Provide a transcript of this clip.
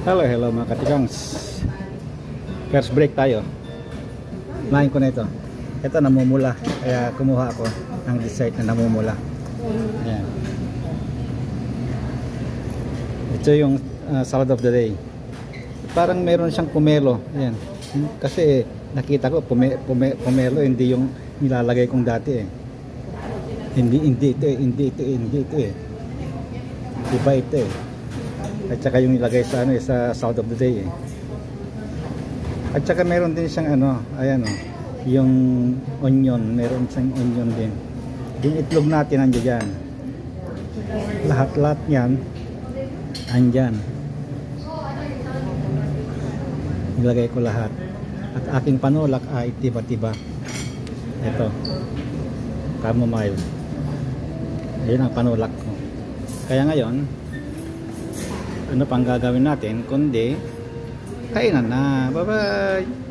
Hello mga katigangs. First break tayo. Lain ko na ito. Ito namumula. Kaya kumuha ako ng dessert na namumula. Ayan. Ito yung salad of the day. Parang meron siyang pomelo. Ayan. Kasi nakita ko pomelo, hindi yung nilalagay kong dati eh. Hindi ito eh. Iba ito eh. At saka yung nilagay sa sa salad of the day eh. At saka meron din siyang ayan yung onion, meron siyang onion din. Yung itlog natin nandiyan. Lahat niyan andyan. Nilagay ko lahat. At aking panulak ay tiba-tiba. Ito. Chamomile. Ayun ang panulak ko. Kaya ngayon, ano pang gagawin natin kundi kainan na. Bye bye.